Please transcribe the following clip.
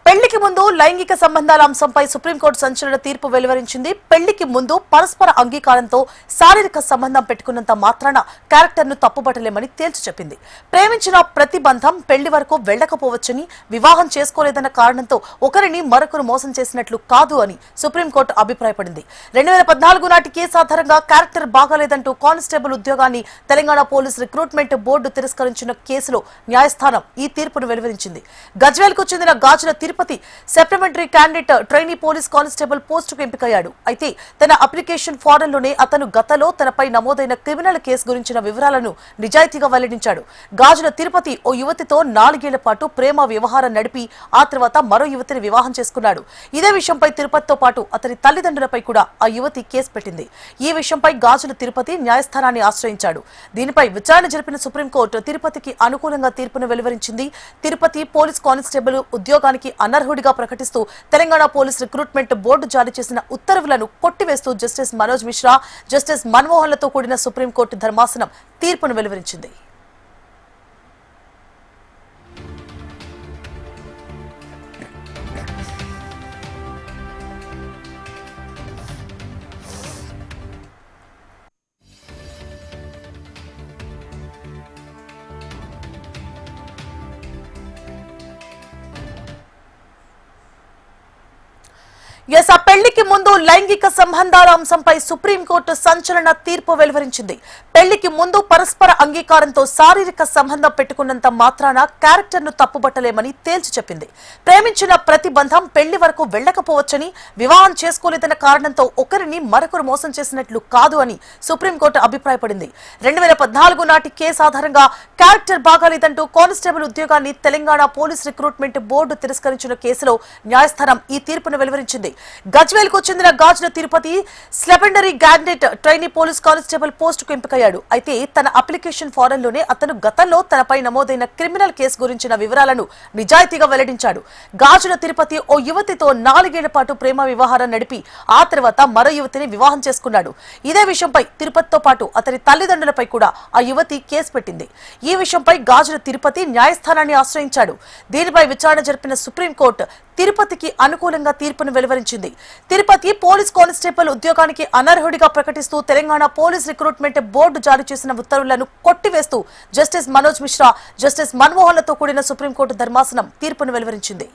పెళ్లికి ముందు లైంగిక సంబంధాల అంశంపై సుప్రీంకోర్టు సంచలన తీర్పు వెలువరించింది. పెళ్లికి ముందు పరస్పర అంగీకారంతో శారీరక సంబంధం పెట్టుకున్నంత మాత్రాన క్యారెక్టర్ ను తప్పుపట్టలేమని తేల్చి చెప్పింది. ప్రేమించిన ప్రతి బంధం పెళ్లి వరకు వెళ్లకపోవచ్చని, వివాహం చేసుకోలేదన్న కారణంతో ఒకరిని మరొకరు మోసం చేసినట్లు కాదు అని సుప్రీంకోర్టు అభిప్రాయపడింది. 2014 నాటి కేసు ఆధారంగా క్యారెక్టర్ బాగాలేదంటూ కానిస్టేబుల్ ఉద్యోగాన్ని తెలంగాణ పోలీస్ రిక్రూట్మెంట్ బోర్డు తిరస్కరించిన కేసులో న్యాయస్థానం ఈ తీర్పును వెలువరించింది. గజ్వేల్కు చెందిన Gajula Tirupati supplementary candidate trainee police constable పోస్టుకు ఎంపికయ్యాడు. అయితే తన అప్లికేషన్ ఫారంలోనే అతను గతంలో తనపై నమోదైన క్రిమినల్ కేసు గురించిన వివరాలను నిజాయితీగా వెల్లడించాడు. గాజుల తిరుపతి ఓ యువతితో 4 ఏళ్ల పాటు ప్రేమ వ్యవహారం నడిపి ఆ తర్వాత మరో యువతిని వివాహం చేసుకున్నాడు. ఇదే విషయంపై తిరుపతితో పాటు అతని తల్లిదండ్రులపై కూడా ఆ యువతి కేసు పెట్టింది. ఈ విషయంపై గాజుల తిరుపతి న్యాయస్థానాన్ని ఆశ్రయించాడు. దీనిపై విచారణ జరిపిన సుప్రీంకోర్టు తిరుపతికి అనుకూలంగా తీర్పును వెలువరించింది. తిరుపతి పోలీస్ కానిస్టేబుల్ ఉద్యోగానికి అనర్హుడిగా ప్రకటిస్తూ తెలంగాణ పోలీస్ రిక్రూట్మెంట్ బోర్డు జారీ చేసిన ఉత్తర్వులను కొట్టివేస్తూ జస్టిస్ మనోజ్ మిశ్రా, జస్టిస్ మన్మోహన్లతో కూడిన సుప్రీంకోర్టు ధర్మాసనం తీర్పును వెలువరించింది. పెళ్లికి ముందు లైంగిక సంబంధాల అంశంపై సుప్రీంకోర్టు సంచలన తీర్పు వెలువరించింది. పెళ్లికి ముందు పరస్పర అంగీకారంతో శారీరక సంబంధం పెట్టుకున్నంత మాత్రాన క్యారెక్టర్ ను తప్పుబట్టలేమని తేల్చి చెప్పింది. ప్రేమించిన ప్రతి బంధం పెళ్లి వరకు వెళ్లకపోవచ్చని, వివాహం చేసుకోలేదన్న కారణంతో ఒకరిని మరొకరు మోసం చేసినట్లు కాదు అని సుప్రీంకోర్టు అభిప్రాయపడింది. 2014 నాటి కేసు ఆధారంగా క్యారెక్టర్ బాగాలేదంటూ కానిస్టేబుల్ ఉద్యోగాన్ని తెలంగాణ పోలీస్ రిక్రూట్మెంట్ బోర్డు తిరస్కరించిన కేసులో న్యాయస్థానం ఈ తీర్పును వెలువరించింది. గజ్వేల్కు చెందిన Gajula Tirupati supplementary candidate trainee police constable పోస్టుకు ఎంపికయ్యాడు. అయితే తన అప్లికేషన్ ఫారంలోనే అతను గతంలో తనపై నమోదైన క్రిమినల్ కేసు గురించిన వివరాలను నిజాయితీగా వెల్లడించాడు. గాజుల తిరుపతి ఓ యువతితో 4 ఏళ్ల పాటు ప్రేమ వ్యవహారం నడిపి ఆ తర్వాత మరో యువతిని వివాహం చేసుకున్నాడు. ఇదే విషయంపై తిరుపతితో పాటు అతని తల్లిదండ్రులపై కూడా ఆ యువతి కేసు పెట్టింది. ఈ విషయంపై గాజుల తిరుపతి న్యాయస్థానాన్ని ఆశ్రయించాడు. దీనిపై విచారణ జరిపిన సుప్రీంకోర్టు తిరుపతికి అనుకూలంగా తీర్పును వెలువరించింది. తిరుపతి పోలీస్ కానిస్టేబుల్ ఉద్యోగానికి అనర్హుడిగా ప్రకటిస్తూ తెలంగాణ పోలీస్ రిక్రూట్మెంట్ బోర్డు జారీ చేసిన ఉత్తర్వులను కొట్టివేస్తూ జస్టిస్ మనోజ్ మిశ్రా, జస్టిస్ మన్మోహన్లతో కూడిన సుప్రీంకోర్టు ధర్మాసనం తీర్పును వెలువరించింది.